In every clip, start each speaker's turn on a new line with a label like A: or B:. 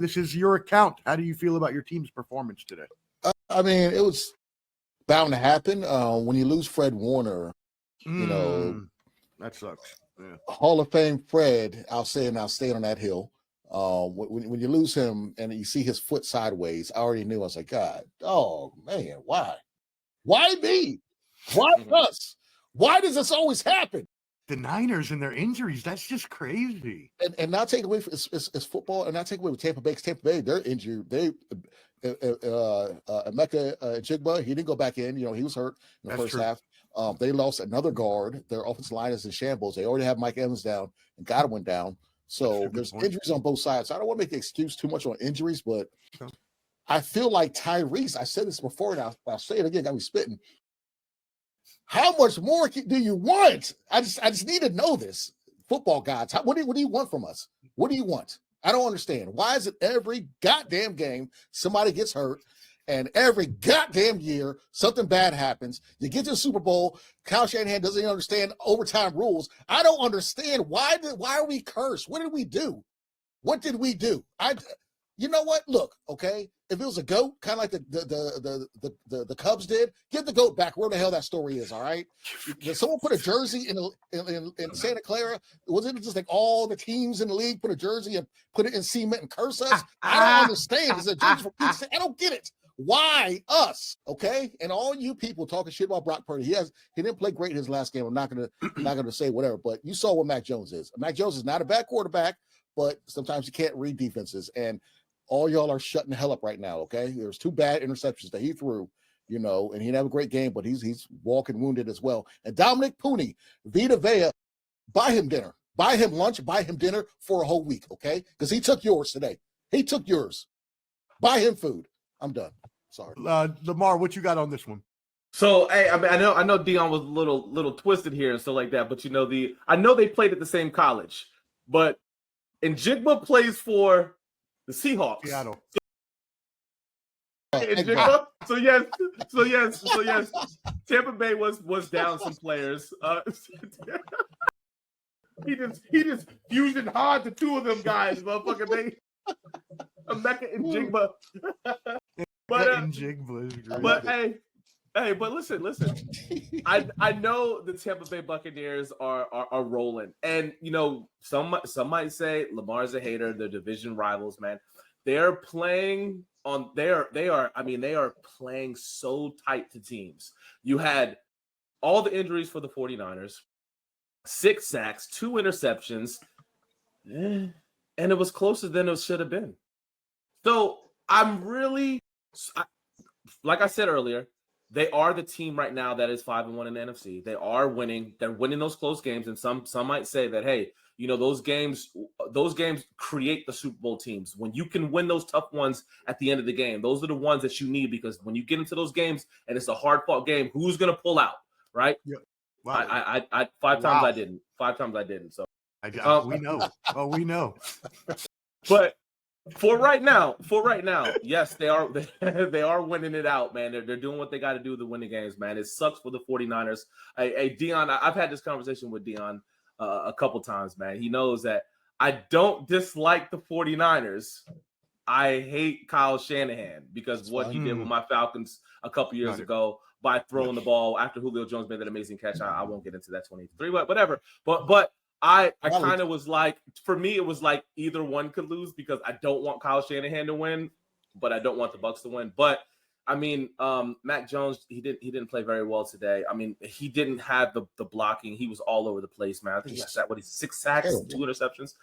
A: This is your account. How do you feel about your team's performance today?
B: I mean, it was bound to happen. When you lose Fred Warner,
A: that sucks. Yeah.
B: Hall of Fame Fred, I'll say, and I'll stay on that hill. When you lose him and you see his foot sideways, I already knew. I was like, God, oh man, why? Why me? Why us? Why does this always happen?
A: The Niners and their injuries, that's just crazy.
B: And not take away from it's football, and not take away with Tampa Bay. Tampa Bay, they're injured. Emeka Jigba, he didn't go back in. He was hurt in the first half. They lost another guard. Their offensive line is in shambles. They already have Mike Evans down and Godwin down. So there's injuries on both sides. So I don't want to make the excuse too much on injuries, but I feel like Tyrese, I said this before, and I'll say it again, got me spitting. How much more do you want? I just need to know this. Football gods, what do you want from us? What do you want? I don't understand. Why is it every goddamn game somebody gets hurt, and every goddamn year something bad happens? You get to the Super Bowl, Kyle Shanahan doesn't even understand overtime rules. I don't understand. Why are we cursed? What did we do? What did we do? You know what? Look, okay. If it was a goat, kind of like the Cubs did, give the goat back. Where the hell that story is? All right. Did someone put a jersey in Santa Clara? Wasn't it just like all the teams in the league put a jersey and put it in cement and curse us? I don't understand. It's a jersey for Pete's sake. I don't get it. Why us? Okay. And all you people talking shit about Brock Purdy. He didn't play great in his last game. I'm not gonna say whatever, but you saw what Mac Jones is. Mac Jones is not a bad quarterback, but sometimes you can't read defenses. And all y'all are shutting the hell up right now, okay? There's 2 bad interceptions that he threw, and he didn't have a great game, but he's walking wounded as well. And Dominic Pooney, Vita Vea, buy him dinner. Buy him lunch, buy him dinner for a whole week, okay? Because he took yours today. He took yours. Buy him food. I'm done. Sorry.
A: Lamar, what you got on this one?
C: So, hey, I mean, I know Dion was a little twisted here and stuff like that, but I know they played at the same college, but Njigba plays for the Seahawks.
A: Seattle.
C: So yes. Tampa Bay was down some players. He just fusion hard the 2 of them guys, motherfucker. They Emeka and Jigba. But but listen. I know the Tampa Bay Buccaneers are rolling, and some might say Lamar's a hater. They're division rivals, man. They're playing on. They are playing so tight to teams. You had all the injuries for the 49ers, 6 sacks, 2 interceptions, and it was closer than it should have been. So I'm really, like I said earlier, they are the team right now that is 5-1 in the NFC. They are winning. They're winning those close games, and some might say that, hey, those games create the Super Bowl teams. When you can win those tough ones at the end of the game, those are the ones that you need, because when you get into those games and it's a hard-fought game, who's going to pull out, right?
A: Yeah. Wow.
C: I 5 times I didn't. 5 times I didn't. So
A: we know. Oh, we know.
C: But for right now, yes, they are winning it out, man. They're doing what they got to do to win the games, man. It sucks for the 49ers. Hey, Dion, I've had this conversation with Dion a couple times, man. He knows that I don't dislike the 49ers. I hate Kyle Shanahan because of what he did with my Falcons a couple years ago by throwing the ball after Julio Jones made that amazing catch. I won't get into that 23, but whatever. But I kind of was like, for me, it was like either one could lose, because I don't want Kyle Shanahan to win, but I don't want the Bucs to win. But I mean, Mac Jones, he didn't play very well today. I mean, he didn't have the blocking. He was all over the place, man. I think he had 6 sacks, 2 interceptions.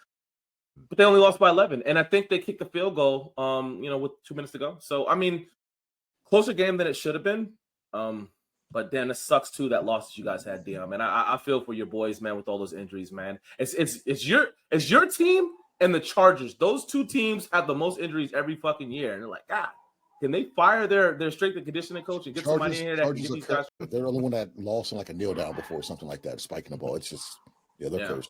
C: But they only lost by 11, and I think they kicked the field goal, with 2 minutes to go. So I mean, closer game than it should have been. But then it sucks too, that loss that you guys had, Dion. Man, I feel for your boys, man, with all those injuries, man. It's your team and the Chargers. Those 2 teams have the most injuries every fucking year, and they're like, God, can they fire their strength and conditioning coach and get somebody in here that can get these guys?
B: They're the only one that lost in like a kneel down before, something like that, spiking the ball. It's just they're cursed.